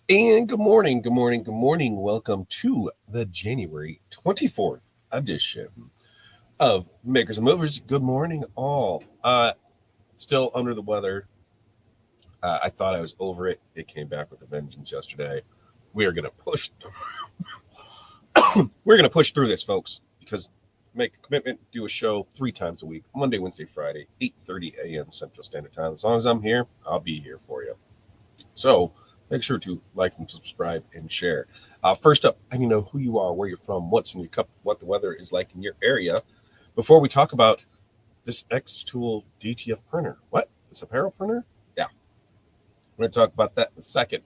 And good morning, good morning, good morning. Welcome to the January 24th edition of Makers and Movers. Good morning, all. Still under the weather. I thought I was over it. It came back with a vengeance yesterday. We are gonna push. We're gonna push through this, folks, because make a commitment. Do a show 3 times a week: Monday, Wednesday, Friday, 8:30 a.m. Central Standard Time. As long as I'm here, I'll be here for you. So make sure to like and subscribe and share. First up, I need to know who you are, where you're from, what's in your cup, what the weather is like in your area. Before we talk about this xTool DTF printer. What? This apparel printer? Yeah. We're going to talk about that in a second.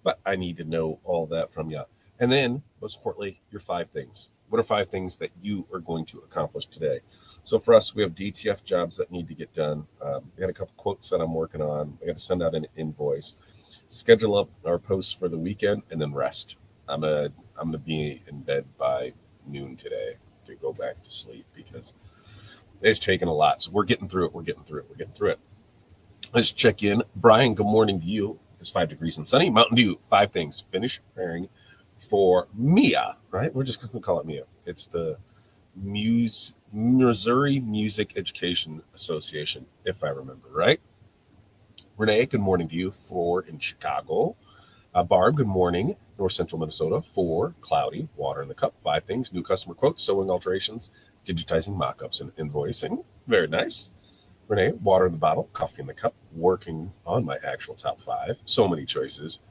But I need to know all that from you. And then, most importantly, your 5 things. What are 5 things that you are going to accomplish today? So for us, we have DTF jobs that need to get done. I got a couple quotes that I'm working on. I got to send out an invoice, schedule up our posts for the weekend, and then rest. I'm gonna be in bed by noon today to go back to sleep because it's taken a lot. So we're getting through it. We're getting through it. We're getting through it. Let's check in. Brian, good morning to you. It's 5 degrees and sunny. Mountain Dew, 5 things. Finish preparing for Mia, right? We're just going to call it Mia. It's the Missouri Music Education Association, if I remember right. Renee, good morning to you. 4 in Chicago. Barb, good morning. North Central Minnesota. 4, cloudy, water in the cup. 5 things. New customer quotes, sewing alterations, digitizing mock-ups, and invoicing. Very nice. Renee, water in the bottle, coffee in the cup, working on my actual top 5. So many choices.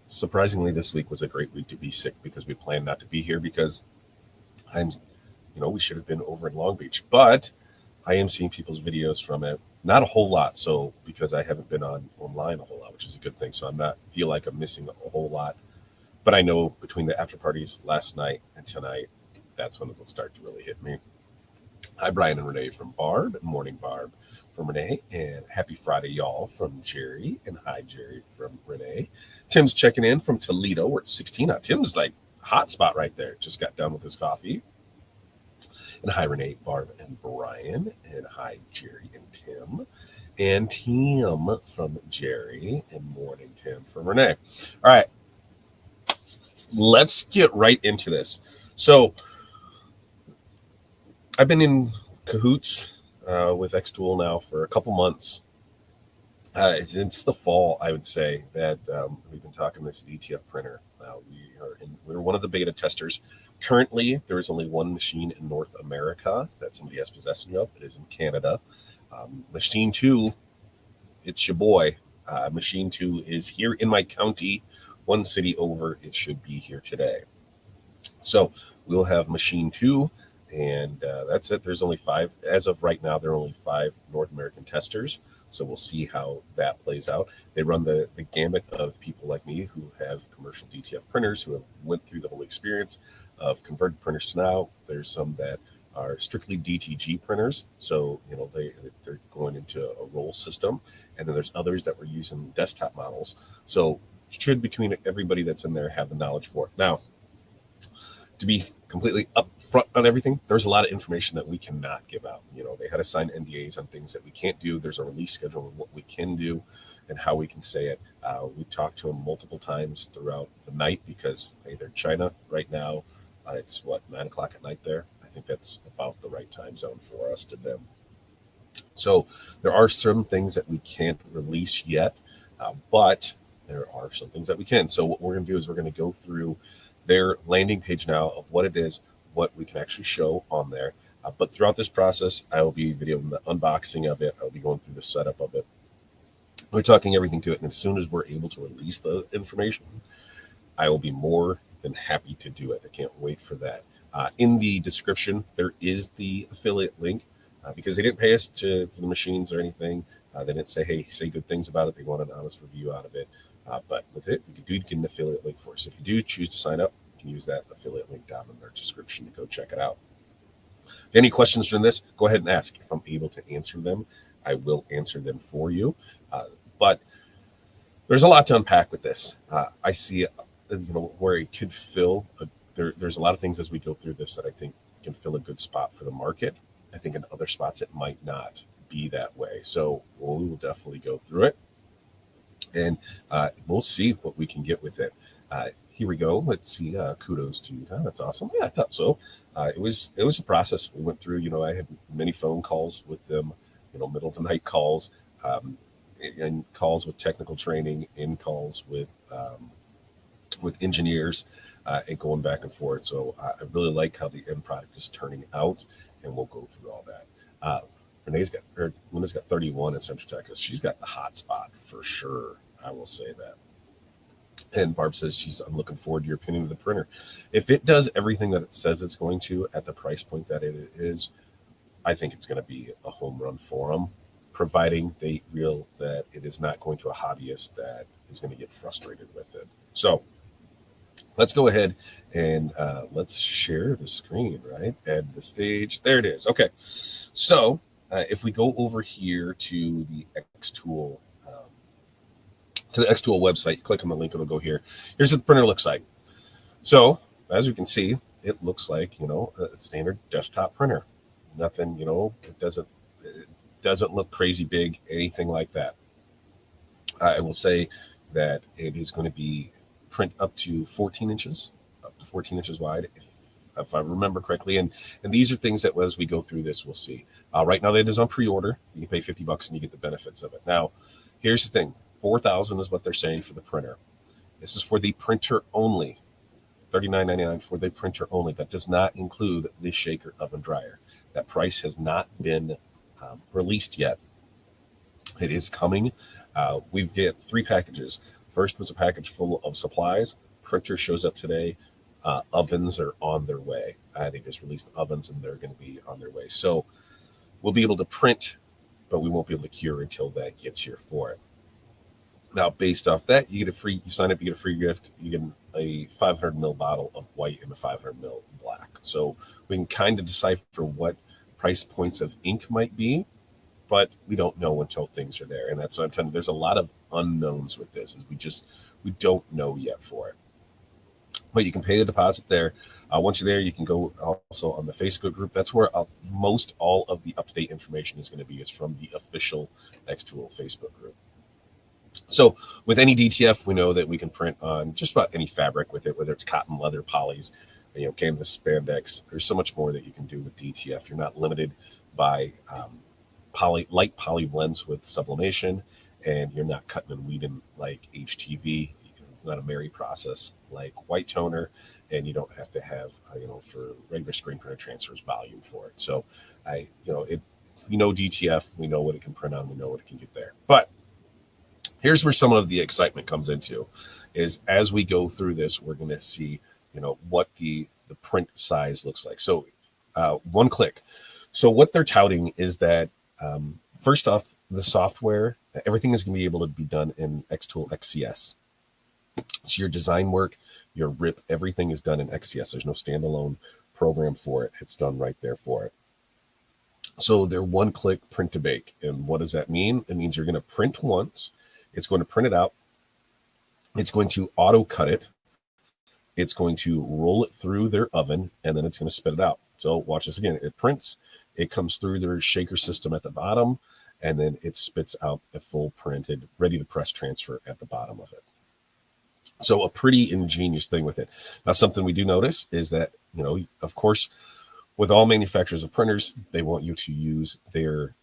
Surprisingly, this week was a great week to be sick because we planned not to be here because we should have been over in Long Beach. But I am seeing people's videos from it. Not a whole lot, so because I haven't been online a whole lot, which is a good thing. So I'm not feel like I'm missing a whole lot. But I know between the after parties last night and tonight, that's when it will start to really hit me. Hi, Brian and Renee from Barb. Morning, Barb from Renee. And happy Friday, y'all, from Jerry. And hi, Jerry from Renee. Tim's checking in from Toledo. We're at 16. Tim's like hot spot right there. Just got done with his coffee. And hi, Renee, Barb, and Brian. And hi, Jerry and Tim. And Tim from Jerry. And morning, Tim from Renee. All right. Let's get right into this. So I've been in cahoots with xTool now for a couple months. It's the fall, I would say, that we've been talking this DTF printer. We're one of the beta testers. Currently, there is only one machine in North America that somebody has possession of. It is in Canada. Machine 2, it's your boy. Machine 2 is here in my county, one city over. It should be here today. So we'll have machine 2. And that's it. There's only 5. As of right now, there are only 5 North American testers. So we'll see how that plays out. They run the gamut of people like me who have commercial DTF printers, who have went through the whole experience of converted printers to now. There's some that are strictly DTG printers. So, they're going into a roll system. And then there's others that were using desktop models. So should between everybody that's in there have the knowledge for it. Now, to be completely upfront on everything, there's a lot of information that we cannot give out. They had to sign NDAs on things that we can't do. There's a release schedule of what we can do and how we can say it. We talked to them multiple times throughout the night because, hey, they're China right now. It's 9 o'clock at night there. I think that's about the right time zone for us to them. So there are some things that we can't release yet, but there are some things that we can. So what we're going to do is we're going to go through their landing page now of what it is, what we can actually show on there. But throughout this process, I will be videoing the unboxing of it. I'll be going through the setup of it. We're talking everything to it. And as soon as we're able to release the information, I will be more than happy to do it. I can't wait for that. In the description, there is the affiliate link because they didn't pay us for the machines or anything. They didn't say, hey, say good things about it. They want an honest review out of it. But with it, you can get an affiliate link for us. If you do choose to sign up, you can use that affiliate link down in their description to go check it out. If any questions from this, go ahead and ask. If I'm able to answer them, I will answer them for you. But there's a lot to unpack with this. I see, where it could fill. There's a lot of things as we go through this that I think can fill a good spot for the market. I think in other spots it might not be that way. So we will definitely go through it. and we'll see what we can get with it. Here we go. Let's see. Kudos to you. That's awesome. Yeah, I thought so. It was a process we went through. I had many phone calls with them. Middle of the night calls, and calls with technical training, in calls with engineers, and going back and forth. So I really like how the end product is turning out, and we'll go through all that. Linda's got 31 in Central Texas. She's got the hot spot for sure. I will say that. And Barb says I'm looking forward to your opinion of the printer. If it does everything that it says it's going to at the price point that it is, I think it's going to be a home run for them, providing they real that it is not going to a hobbyist that is going to get frustrated with it. So let's go ahead and let's share the screen, right? Add the stage. There it is. Okay. So if we go over here to the xTool, website, click on the link, it'll go here. Here's what the printer looks like. So as you can see, it looks like, a standard desktop printer. Nothing, it doesn't look crazy big, anything like that. I will say that it is going to be print up to 14 inches wide, if I remember correctly. And these are things that as we go through this, we'll see. Right now, it is on pre-order. You can pay $50 and you get the benefits of it. Now, here's the thing. $4,000 is what they're saying for the printer. This is for the printer only. $39.99 for the printer only. That does not include the shaker oven dryer. That price has not been released yet. It is coming. We've got 3 packages. First was a package full of supplies. Printer shows up today. Ovens are on their way. They just released the ovens and they're going to be on their way. So we'll be able to print, but we won't be able to cure until that gets here for it. Now, based off that, you sign up, you get a free gift. You get a 500 ml bottle of white and a 500 ml black. So we can kind of decipher what price points of ink might be, but we don't know until things are there. And that's what I'm telling you. There's a lot of unknowns with this. We don't know yet for it. But you can pay the deposit there. Once you're there, you can go also on the Facebook group. That's where most all of the up-to-date information is going to be. It's from the official xTool Facebook group. So with any DTF, we know that we can print on just about any fabric with it, whether it's cotton, leather, polys, canvas, spandex. There's so much more that you can do with DTF. You're not limited by light poly blends with sublimation, and you're not cutting and weeding like HTV. It's not a Mary process like white toner, and you don't have to have, for regular screen printer transfers, volume for it. So DTF, we know what it can print on, we know what it can get there. But here's where some of the excitement comes into, is as we go through this, we're going to see, what the print size looks like. So one click. So what they're touting is that, first off, the software, everything is going to be able to be done in xTool XCS. So your design work, your RIP, everything is done in XCS. There's no standalone program for it. It's done right there for it. So they're one-click print to bake. And what does that mean? It means you're going to print once. It's going to print it out. It's going to auto cut it. It's going to roll it through their oven, and then it's going to spit it out. So watch this again. It prints. It comes through their shaker system at the bottom, and then it spits out a full printed, ready to press transfer at the bottom of it. So a pretty ingenious thing with it. Now, something we do notice is that, of course, with all manufacturers of printers, they want you to use their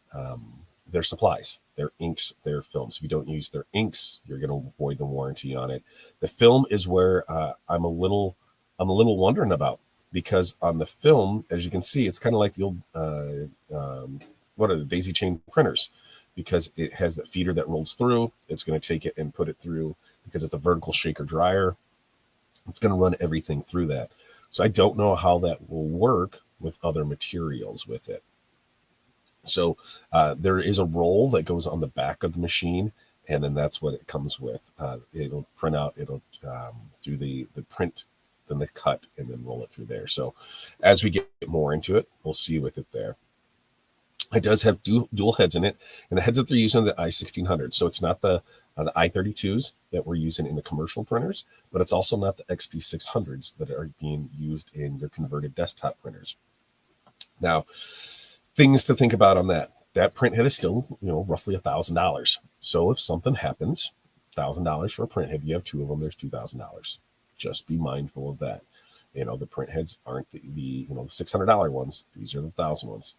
supplies, their inks, their films. If you don't use their inks, you're going to avoid the warranty on it. The film is where I'm a little wondering about, because on the film, as you can see, it's kind of like the old what are the daisy chain printers, because it has that feeder that rolls through. It's going to take it and put it through, because it's a vertical shaker dryer. It's going to run everything through that. So I don't know how that will work with other materials with it. So there is a roll that goes on the back of the machine, and then that's what it comes with. It'll print out, it'll do the print, then the cut, and then roll it through there. So as we get more into it, we'll see with it there. It does have dual heads in it, and the heads that they're using are the i1600. So it's not the i32s that we're using in the commercial printers, but it's also not the XP600s that are being used in your converted desktop printers. Now, things to think about on that. That print head is still, roughly $1,000. So if something happens, $1,000 for a print head. You have two of them, there's $2,000. Just be mindful of that. The print heads aren't the $600 ones. These are the 1,000 ones.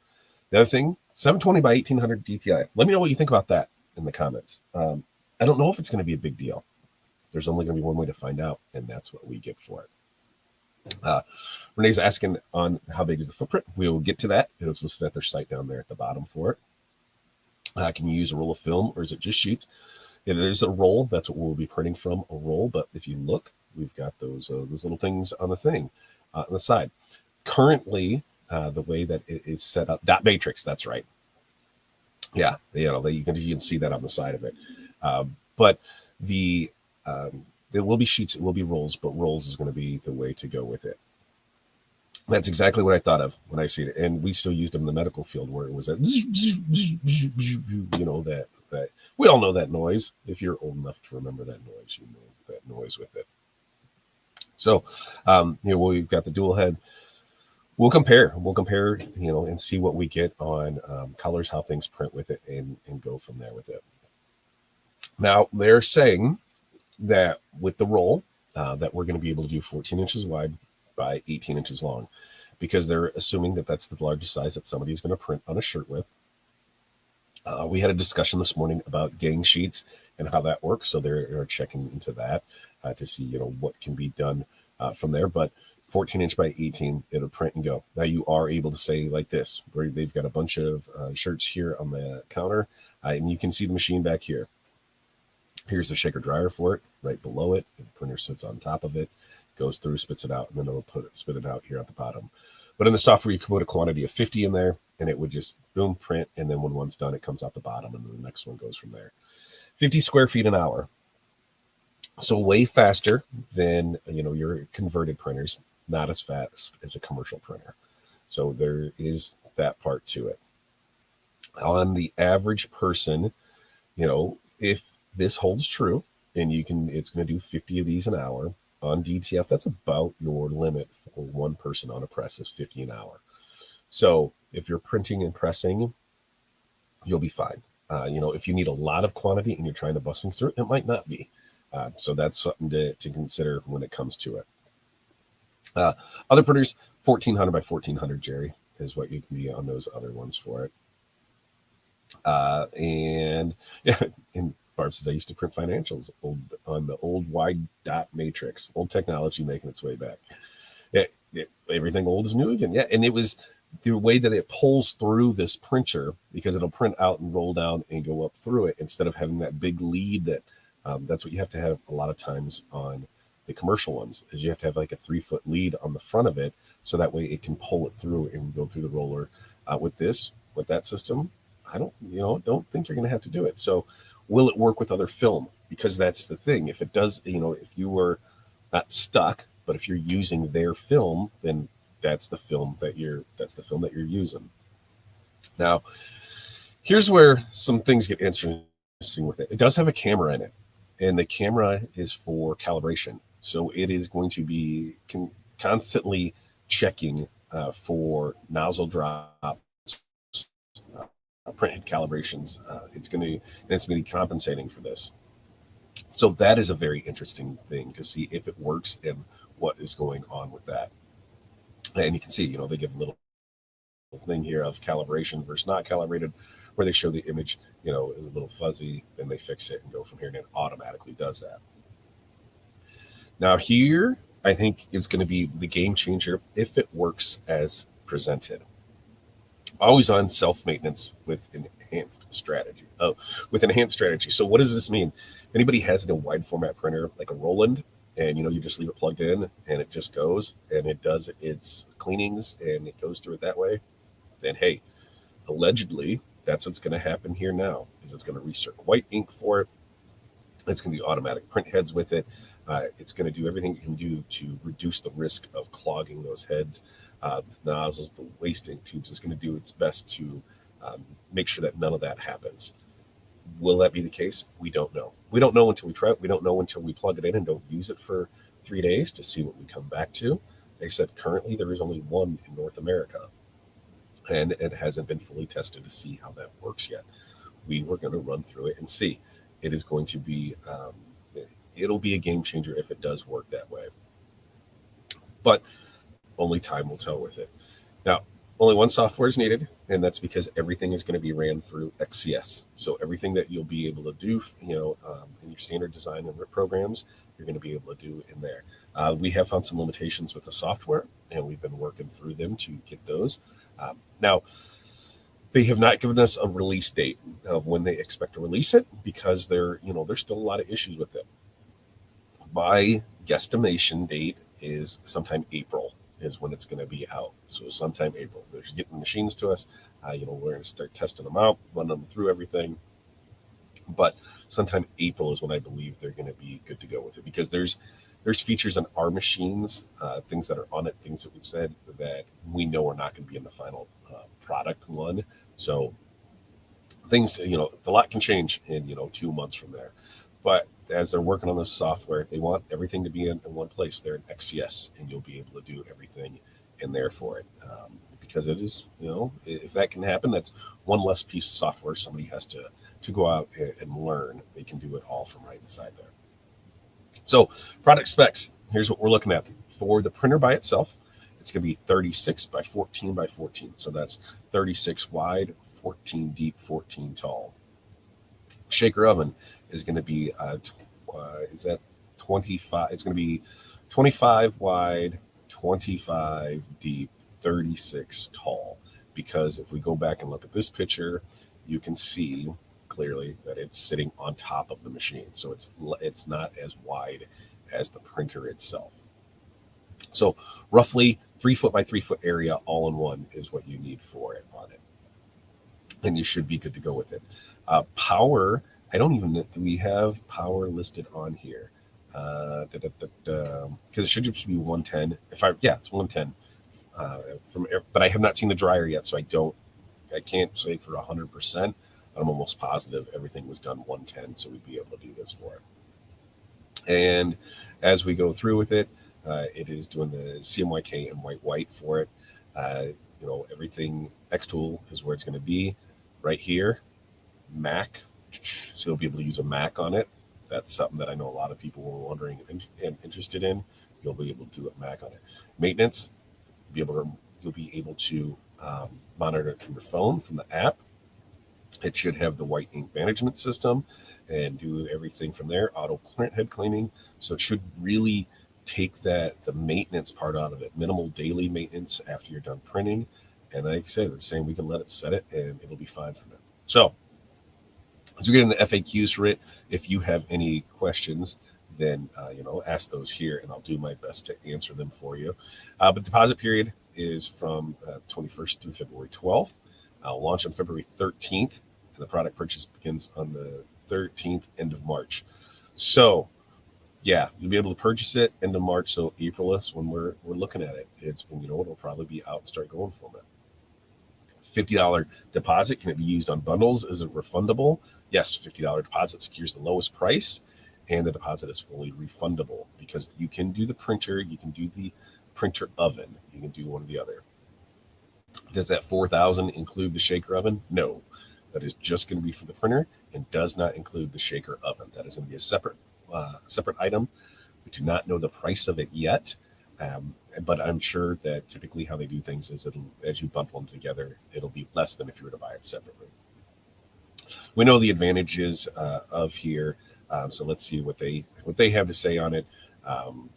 The other thing, 720 by 1800 DPI. Let me know what you think about that in the comments. I don't know if it's going to be a big deal. There's only going to be one way to find out, and that's what we get for it. Renee's asking on how big is the footprint. We will get to that. It's listed at their site down there at the bottom for it. Can you use a roll of film, or is it just sheets? It is a roll. That's what we'll be printing from, a roll. But if you look, we've got those little things on the thing on the side. Currently, the way that it is set up, dot matrix. That's right. Yeah, you can see that on the side of it. But there will be sheets, it will be rolls, but rolls is going to be the way to go with it. That's exactly what I thought of when I see it, and we still used them in the medical field where it was that, that we all know that noise. If you're old enough to remember that noise, you know that noise with it. So, we've got the dual head. We'll compare, and see what we get on colors, how things print with it, and go from there with it. Now, they're saying that with the roll, that we're going to be able to do 14 inches wide by 18 inches long, because they're assuming that that's the largest size that somebody is going to print on a shirt with. We had a discussion this morning about gang sheets and how that works, so they're checking into that to see what can be done from there. But 14 inch by 18, it'll print and go. Now you are able to say like this, where they've got a bunch of shirts here on the counter, and you can see the machine back here. Here's the shaker dryer for it, right below it. The printer sits on top of it, goes through, spits it out, and then it'll spit it out here at the bottom. But in the software, you can put a quantity of 50 in there, and it would just boom, print, and then when one's done, it comes out the bottom, and then the next one goes from there. 50 square feet an hour. So way faster than your converted printers, not as fast as a commercial printer. So there is that part to it. On the average person, if this holds true, and it's going to do 50 of these an hour on DTF, that's about your limit for one person on a press is 50 an hour. So if you're printing and pressing, you'll be fine. If you need a lot of quantity and you're trying to bust things through, it might not be. So that's something to consider when it comes to it. Other printers, 1400 by 1400, Jerry, is what you can be on those other ones for it. And Barb says, I used to print financials on the old wide dot matrix, old technology making its way back. Everything old is new again. Yeah, and it was the way that it pulls through this printer, because it'll print out and roll down and go up through it instead of having that big lead that's what you have to have a lot of times on the commercial ones, is you have to have like a 3-foot lead on the front of it, so that way it can pull it through and go through the roller. With that system, I don't think you're going to have to do it. So will it work with other film? Because that's the thing. If it does, if you were not stuck, but if you're using their film, then that's the film that you're using. Now, here's where some things get interesting with it. It does have a camera in it, and the camera is for calibration. So it is going to be constantly checking for nozzle drops, printhead calibrations. It's going to be compensating for this. So that is a very interesting thing to see if it works and what is going on with that. And you can see, they give a little thing here of calibration versus not calibrated, where they show the image, is a little fuzzy, then they fix it and go from here, and it automatically does that. Now here, I think is going to be the game changer if it works as presented. Always on self-maintenance with enhanced strategy. So what does this mean? If anybody has a wide format printer like a Roland, and you just leave it plugged in and it just goes and it does its cleanings and it goes through it that way, then hey, allegedly that's what's going to happen here now, is it's going to recirc white ink for it. It's going to be automatic print heads with it. It's going to do everything it can do to reduce the risk of clogging those heads. The nozzles, the waste ink tubes, is going to do its best to make sure that none of that happens. Will that be the case? We don't know. We don't know until we try it. We don't know until we plug it in and don't use it for 3 days to see what we come back to. They said currently there is only one in North America, and it hasn't been fully tested to see how that works yet. We were going to run through it and see. It is going to be it'll be a game changer if it does work that way. But only time will tell with it. Now, only one software is needed, and that's because everything is going to be ran through XCS. So everything that you'll be able to do, in your standard design and programs, you're going to be able to do in there. We have found some limitations with the software, and we've been working through them to get those. Now, they have not given us a release date of when they expect to release it because there's still a lot of issues with it. My guesstimation date is sometime April is when it's going to be out. So sometime April. They're getting machines to us. We're going to start testing them out, run them through everything. But sometime April is when I believe they're going to be good to go with it, because there's features on our machines, things that are on it, things that we said that we know are not going to be in the final product one. So things, the lot can change in 2 months from there. But as they're working on this software, they want everything to be in one place. They're in XCS, and you'll be able to do everything in there for it. Because it is, if that can happen, that's one less piece of software somebody has to go out and learn. They can do it all from right inside there. So product specs, here's what we're looking at. For the printer by itself, it's going to be 36 by 14 by 14. So that's 36 wide, 14 deep, 14 tall. Shaker oven is going to be, 25? It's going to be 25 wide, 25 deep, 36 tall. Because if we go back and look at this picture, you can see clearly that it's sitting on top of the machine. So it's not as wide as the printer itself. So roughly 3 foot by 3 foot area all in one is what you need for it on it. And you should be good to go with it. Power, I don't even know, do we have power listed on here? Because it should just be 110. It's 110. But I have not seen the dryer yet, so I can't say for 100%. I'm almost positive everything was done 110, so we'd be able to do this for it. And as we go through with it, it is doing the CMYK and white for it. Everything xTool is where it's going to be. Right here, Mac. So you'll be able to use a Mac on it. That's something that I know a lot of people were wondering and interested in. You'll be able to do a Mac on it. Maintenance, you'll be able to monitor it from your phone, from the app. It should have the white ink management system and do everything from there. Auto head cleaning. So it should really take the maintenance part out of it. Minimal daily maintenance after you're done printing. And like I said, they're saying we can let it set it and it'll be fine from it. So as we get into the FAQs for it, if you have any questions, then ask those here, and I'll do my best to answer them for you. But deposit period is from 21st through February 12th. I'll launch on February 13th, and the product purchase begins on the 13th, end of March. So, yeah, you'll be able to purchase it end of March. So April is when we're looking at it. It's when it'll probably be out and start going for it. $50 deposit. Can it be used on bundles? Is it refundable? Yes, $50 deposit secures the lowest price, and the deposit is fully refundable because you can do the printer, you can do the printer oven, you can do one or the other. Does that $4,000 include the shaker oven? No, that is just going to be for the printer and does not include the shaker oven. That is going to be a separate item. We do not know the price of it yet. But I'm sure that typically how they do things is as you bundle them together, it'll be less than if you were to buy it separately. We know the advantages of here, so let's see what they have to say on it.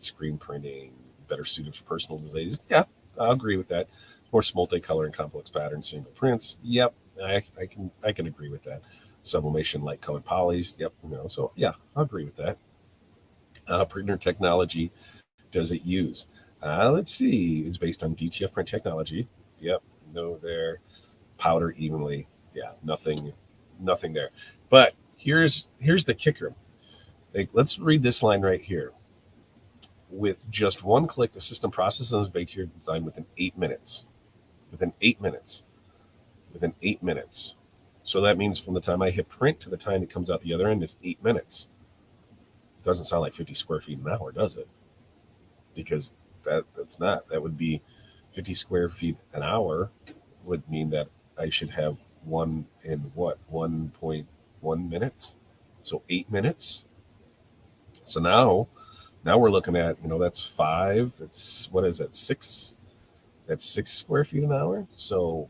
Screen printing, better suited for personal designs. Yeah, I'll agree with that. More multicolor and complex patterns, single prints. Yep, I can agree with that. Sublimation, light colored polys. Yep, so yeah, I'll agree with that. Printer technology. Does it use? Let's see. It's based on DTF print technology. Yep. No there. Powder evenly. Yeah. Nothing there. But here's the kicker. Let's read this line right here. With just one click, the system processes and bakes your design within 8 minutes. Within 8 minutes. Within 8 minutes. So that means from the time I hit print to the time it comes out the other end is 8 minutes. It doesn't sound like 50 square feet an hour, does it? Because that's not. That would be 50 square feet an hour would mean that I should have one in 1.1 minutes. So 8 minutes. So now we're looking at, that's five. That's, what is that? Six. That's 6 square feet an hour. So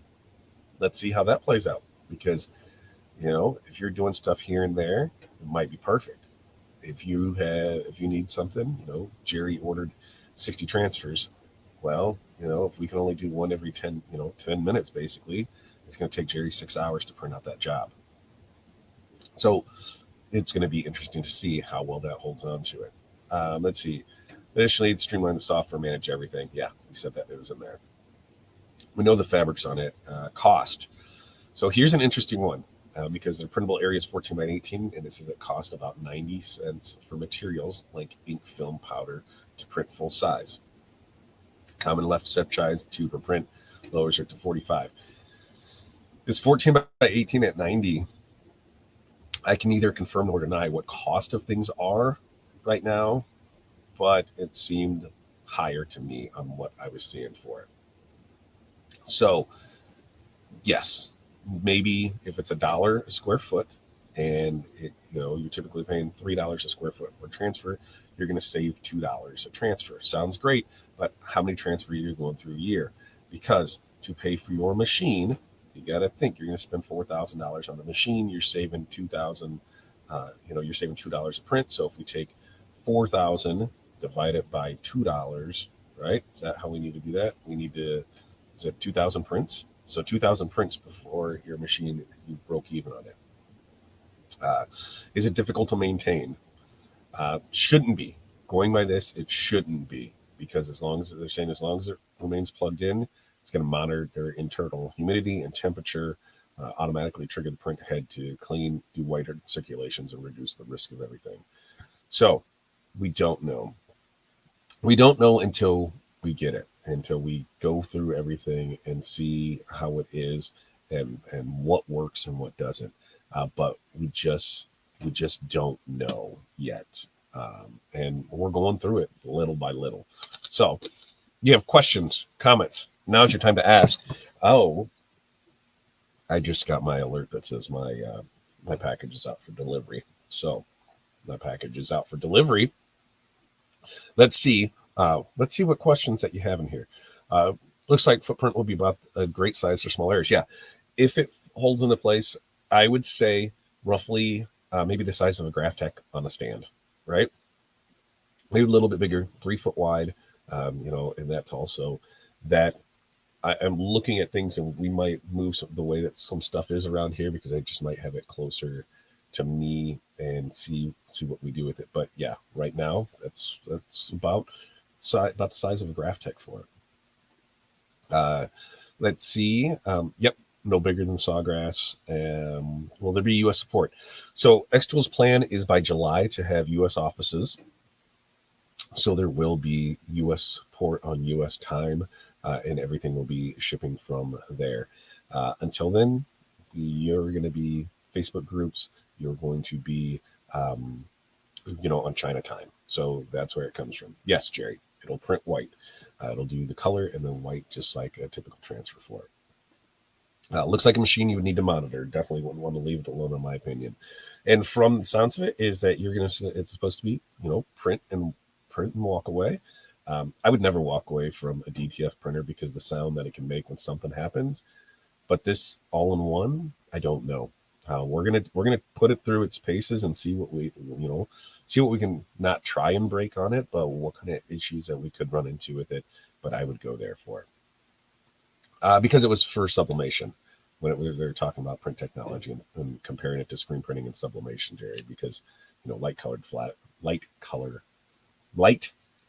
let's see how that plays out, because, if you're doing stuff here and there, it might be perfect. If you need something, Jerry ordered 60 transfers. Well, if we can only do one every 10 minutes, basically, it's going to take Jerry 6 hours to print out that job. So it's going to be interesting to see how well that holds on to it. Let's see. Additionally, streamline the software, manage everything. Yeah, we said that it was in there. We know the fabrics on it. Cost. So here's an interesting one, because the printable area is 14 by 18, and it says it costs about 90 cents for materials like ink, film, powder to print full size. Common left step size 2 per print, lowers it to 45. This 14 by 18 at 90, I can either confirm or deny what cost of things are right now, but it seemed higher to me on what I was seeing for it. So yes, maybe if it's $1 a square foot, and you're typically paying $3 a square foot for transfer, you're going to save $2 a transfer. Sounds great, but how many transfer you're going through a year? Because to pay for your machine, you got to think you're going to spend $4,000 on the machine. You're saving $2,000. You're saving $2 a print. So if we take 4,000 divided by $2, right? Is that how we need to do that? Is it 2,000 prints? So 2,000 prints before your machine, you broke even on it. Is it difficult to maintain? Shouldn't be. Going by this, it shouldn't be, because as long as it remains plugged in, it's going to monitor their internal humidity and temperature, automatically trigger the print head to clean, do wider circulations, and reduce the risk of everything. So we don't know. We don't know until we get it, until we go through everything and see how it is, and what works and what doesn't. But we just don't know yet. And we're going through it little by little. So you have questions, comments, now's your time to ask. Oh, I just got my alert that says my package is out for delivery. So my package is out for delivery. Let's see what questions that you have in here. Looks like footprint will be about a great size for small areas. Yeah, if it holds into place, I would say roughly maybe the size of a graph tech on a stand, right? Maybe a little bit bigger, 3 foot wide, and that's also that. I am looking at things, and we might move the way that some stuff is around here, because I just might have it closer to me and see what we do with it. But yeah, right now that's about the size of a graph tech for it. Let's see. Yep, no bigger than Sawgrass. Will there be U.S. support? So xTool's plan is by July to have U.S. offices. So there will be U.S. support on U.S. time, and everything will be shipping from there. Until then, you're going to be Facebook groups. You're going to be, on China time. So that's where it comes from. Yes, Jerry, it'll print white. It'll do the color and then white, just like a typical transfer for it. Looks like a machine you would need to monitor. Definitely wouldn't want to leave it alone, in my opinion. And from the sounds of it, is that it's supposed to be, print and walk away. I would never walk away from a DTF printer because the sound that it can make when something happens. But this all-in-one, I don't know. We're gonna put it through its paces and see what we can not try and break on it, but what kind of issues that we could run into with it. But I would go there for it, because it was for sublimation when we were talking about print technology and comparing it to screen printing and sublimation, Jerry. Because light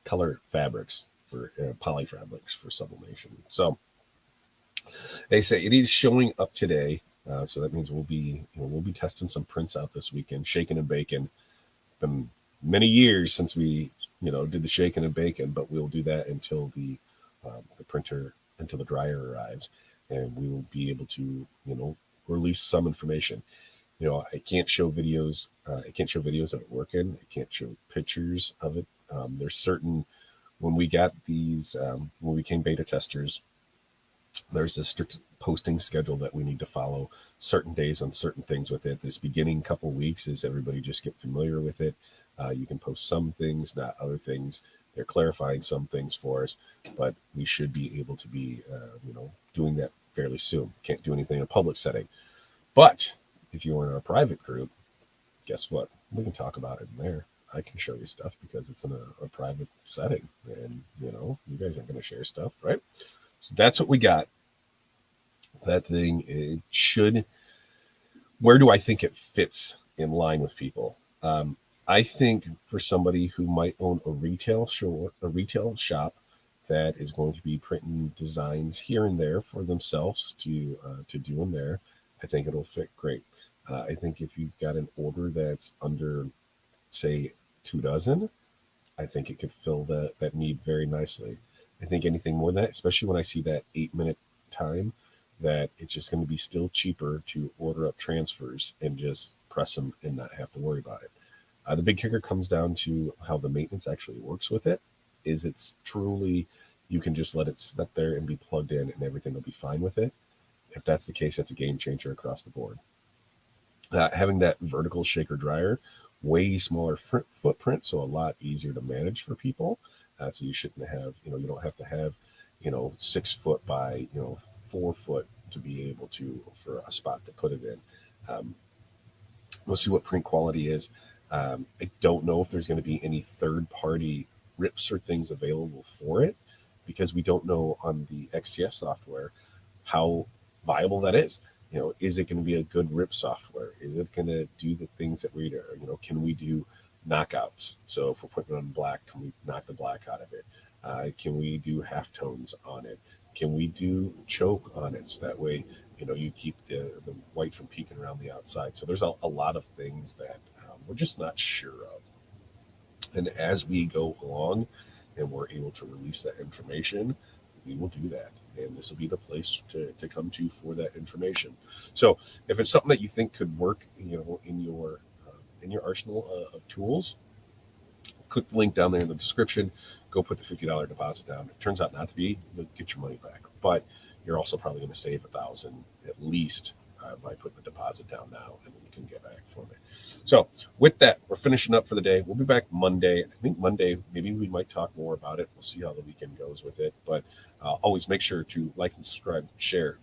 color fabrics for poly fabrics for sublimation. So they say it is showing up today. So that means we'll be testing some prints out this weekend, shaking and baking. Been many years since we did the shaking and baking, but we'll do that until the printer, until the dryer arrives, and we will be able to release some information. I can't show videos. I can't show videos of it working. I can't show pictures of it. There's certain, when we got these, when we became beta testers, there's a strict posting schedule that we need to follow, certain days on certain things with it. This beginning couple weeks is everybody just get familiar with it. You can post some things, not other things. They're clarifying some things for us, but we should be able to be, doing that fairly soon. Can't do anything in a public setting. But if you're in our private group, guess what? We can talk about it in there. I can show you stuff because it's in a private setting, and you guys aren't going to share stuff, right? So that's what we got. That thing, it should. Where do I think it fits in line with people? I think for somebody who might own a retail shop that is going to be printing designs here and there for themselves to do in there, I think it'll fit great. I think if you've got an order that's under, say, 24, I think it could fill that need very nicely. I think anything more than that, especially when I see that 8-minute time, that it's just going to be still cheaper to order up transfers and just press them and not have to worry about it. The big kicker comes down to how the maintenance actually works with it. Is it's truly, you can just let it sit there and be plugged in and everything will be fine with it. If that's the case, that's a game changer across the board. Having that vertical shaker dryer, way smaller footprint, so a lot easier to manage for people. So you shouldn't have, you don't have to have, 6 foot by, 4 foot to be able to, for a spot to put it in. We'll see what print quality is. I don't know if there's going to be any third-party rips or things available for it, because we don't know on the XCS software how viable that is. Is it going to be a good rip software? Is it going to do the things that we do? Can we do knockouts? So if we're putting it on black, can we knock the black out of it? Can we do halftones on it? Can we do choke on it? So that way, you keep the white from peeking around the outside. So there's a lot of things that we're just not sure of. And as we go along and we're able to release that information, we will do that. And this will be the place to come to for that information. So if it's something that you think could work, in your arsenal of tools, click the link down there in the description. Go put the $50 deposit down. If it turns out not to be, you'll get your money back. But you're also probably going to save $1,000 at least by putting the deposit down now, and then you can get back from it. So with that, we're finishing up for the day. We'll be back Monday. I think Monday, maybe we might talk more about it. We'll see how the weekend goes with it. But always make sure to like and subscribe, share,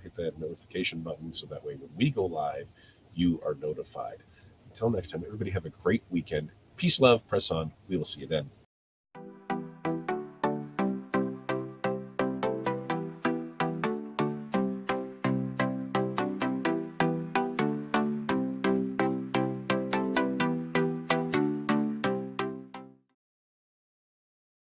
hit that notification button so that way when we go live, you are notified. Until next time, everybody have a great weekend. Peace, love, press on. We will see you then.